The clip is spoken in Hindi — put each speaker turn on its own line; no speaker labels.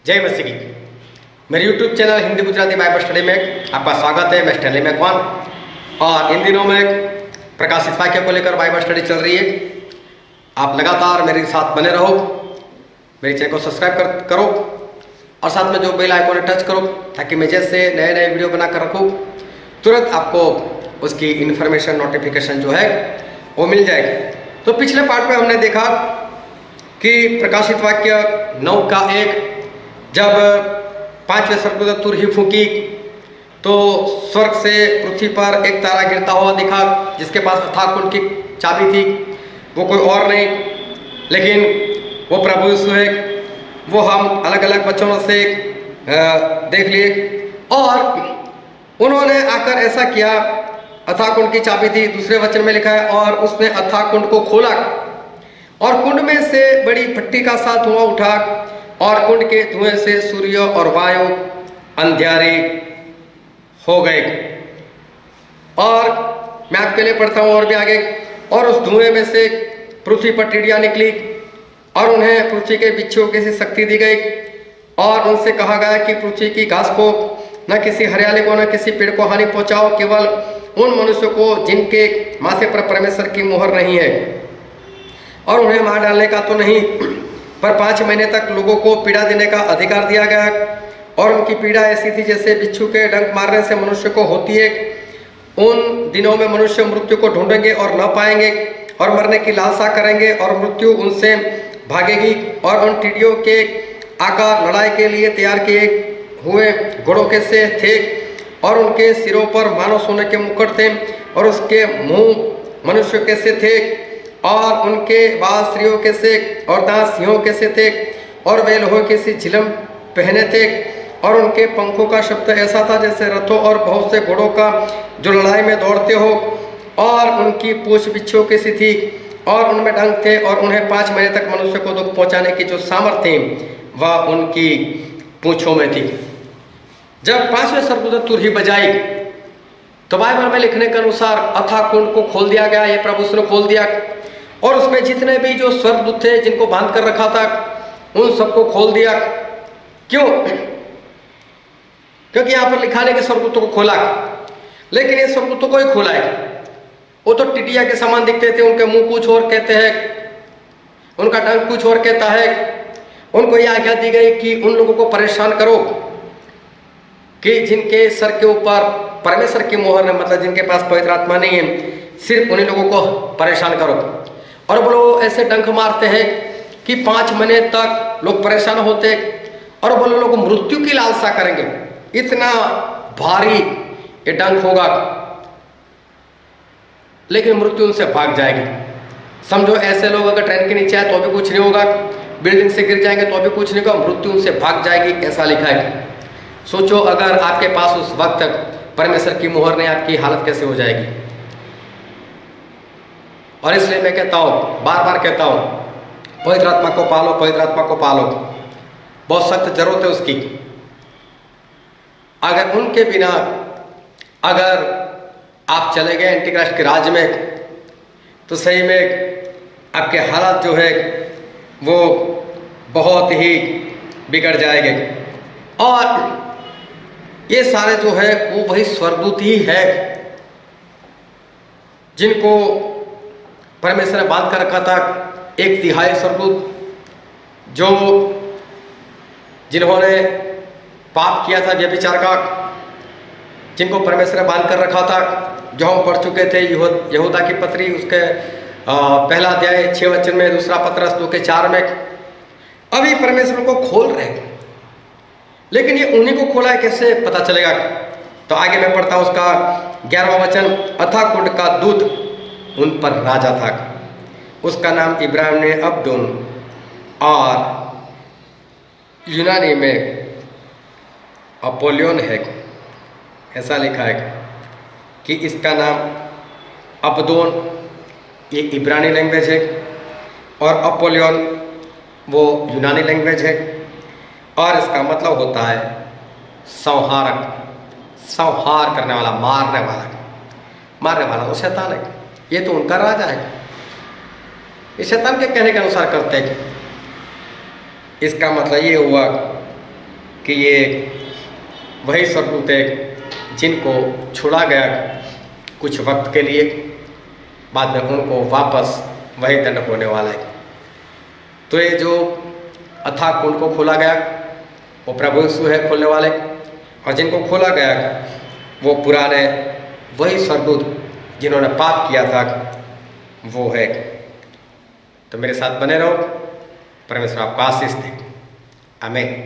जय मसीह की। मेरे YouTube channel Hindi Gujarati Bible study में आपका स्वागत है। मैं स्टैनली मैकवान और इन दिनों में प्रकाशित वाक्य को लेकर बाइबल स्टडी चल रही है। आप लगातार मेरे साथ बने रहो, मेरे चैनल को सब्सक्राइब करो और साथ में जो बेल आइकॉन टच करो ताकि मैं जैसे नए नए वीडियो बनाकर रखूँ तुरंत आपको उसकी इन्फॉर्मेशन नोटिफिकेशन जो है वो मिल जाएगी। तो पिछले पार्ट में हमने देखा कि प्रकाशित वाक्य 9:1 जब पांचवें स्वर्गदूत तुरही फूंकी तो स्वर्ग से पृथ्वी पर एक तारा गिरता हुआ दिखा जिसके पास अथाह कुंड की चाबी थी। वो कोई और नहीं लेकिन वो प्रभु यीशु है। वो हम अलग अलग वचनों से देख लिए और उन्होंने आकर ऐसा किया। अथाह कुंड की चाबी थी, दूसरे वचन में लिखा है, और उसने अथाह कुंड को खोला और कुंड में से बड़ी भट्टी का सा धुआं उठा और कुंड के धुएं से सूर्य और वायु अंधियारे हो गए। और मैं आपके लिए पढ़ता हूं और भी आगे। और उस धुएं में से पृथ्वी पर टिड्डियां निकली और उन्हें पृथ्वी के बिच्छुओं की सी शक्ति दी गई और उनसे कहा गया कि पृथ्वी की घास को न किसी हरियाली को न किसी पेड़ को हानि पहुंचाओ, केवल उन मनुष्यों को जिनके माथे पर परमेश्वर की मुहर नहीं है, और उन्हें मार डालने का तो नहीं पर 5 महीने तक लोगों को पीड़ा देने का अधिकार दिया गया। और उनकी पीड़ा ऐसी थी जैसे बिच्छू के डंक मारने से मनुष्य को होती है। उन दिनों में मनुष्य मृत्यु को ढूंढेंगे और न पाएंगे और मरने की लालसा करेंगे और मृत्यु उनसे भागेगी। और उन टिड्डियों के आकार लड़ाई के लिए तैयार किए हुए घोड़ों के से थे और उनके सिरों पर मानो सोने के मुकुट थे और उसके मुंह मनुष्य के से थे और उनके बाल स्त्रियों के से और दांत सिंहों के से थे और वे लोहे की सी झिलम पहने थे। और उनके पंखों का शब्द ऐसा था जैसे रथों और बहुत से घोड़ों का जो लड़ाई में दौड़ते हो। और उनकी पूंछ बिच्छुओं की सी थी और उनमें डंक थे और उन्हें 5 महीने तक मनुष्य को दुख पहुंचाने की जो सामर्थ्य थी वह उनकी पूंछों में थी। जब 5वें स्वर्गदूत तुरही बजाई तो बाइबल में लिखने के अनुसार अथाह कुंड को खोल दिया गया। ये प्रभु ने खोल दिया और उसमें जितने भी जो स्वर्गदूत थे जिनको बांध कर रखा था उन सबको खोल दिया। क्यों? क्योंकि यहाँ पर लिखा है कि स्वर्गदूतों को खोला, लेकिन ये स्वर्गदूतों को ही खोला है। वो तो टिड्डिया के समान दिखते थे, उनके मुंह कुछ और कहते हैं, उनका डंक कुछ और कहता है। उनको यह आज्ञा दी गई कि उन लोगों को परेशान करो कि जिनके सर के ऊपर परमेश्वर की मोहर है, मतलब जिनके पास पवित्र आत्मा नहीं है, सिर्फ उन्हीं लोगों को परेशान करो। और वो लोग ऐसे डंक मारते हैं कि 5 महीने तक लोग परेशान होते और वो लोग मृत्यु की लालसा करेंगे। इतना भारी ये डंक होगा लेकिन मृत्यु उनसे भाग जाएगी। समझो ऐसे लोग अगर ट्रेन के नीचे आए तो भी कुछ नहीं होगा, बिल्डिंग से गिर जाएंगे तो भी कुछ नहीं होगा, मृत्यु उनसे भाग जाएगी, ऐसा लिखा है। सोचो अगर आपके पास उस वक्त परमेश्वर की मोहर नहीं, आपकी हालत कैसे हो जाएगी। और इसलिए मैं कहता हूँ, बार बार कहता हूँ, पवित्र आत्मा को पालो, पवित्र आत्मा को पालो। बहुत सख्त जरूरत है उसकी। अगर उनके बिना अगर आप चले गए एंटीक्राइस्ट के राज में तो सही में आपके हालात जो है वो बहुत ही बिगड़ जाएंगे। और ये सारे जो है वो वही स्वर्गदूत ही है जिनको परमेश्वर ने बांध कर रखा था। 1/3 स्वर्गदूत जो जिन्होंने पाप किया था व्यभिचार का, जिनको परमेश्वर ने बांध कर रखा था, जो हम पढ़ चुके थे यहूदा की पत्री उसके पहला अध्याय 6 वचन में, दूसरा पत्रस 2:4 में। अभी परमेश्वर को खोल रहे हैं लेकिन ये उन्हीं को खोला है, कैसे पता चलेगा? तो आगे मैं पढ़ता हूं उसका 11वां वचन। अथाह कुंड का दूत उन पर राजा था, उसका नाम इब्राहिम ने अब्दुन और यूनानी में अपोलियन है। ऐसा लिखा है कि इसका नाम अब्दोन ये इब्रानी लैंग्वेज है और अपोलियन वो यूनानी लैंग्वेज है और इसका मतलब होता है संहारक, संहार करने वाला, मारने वाला। मारने वाला तो शैतान है, ये तो उनका राजा है। इस शैतान के कहने के अनुसार करते हैं। इसका मतलब ये हुआ कि ये वही स्वर्गदूत है जिनको छोड़ा गया कुछ वक्त के लिए, बाद में उनको वापस वही दंड होने वाला है। तो ये जो अथाह कुंड को खोला गया वो प्रभु यीशु है खोलने वाले, और जिनको खोला गया वो पुराने वही स्वर्गदूत जिन्होंने पाप किया था वो है। तो मेरे साथ बने रहो, परमेश्वर आपको आशीष दे। आमीन।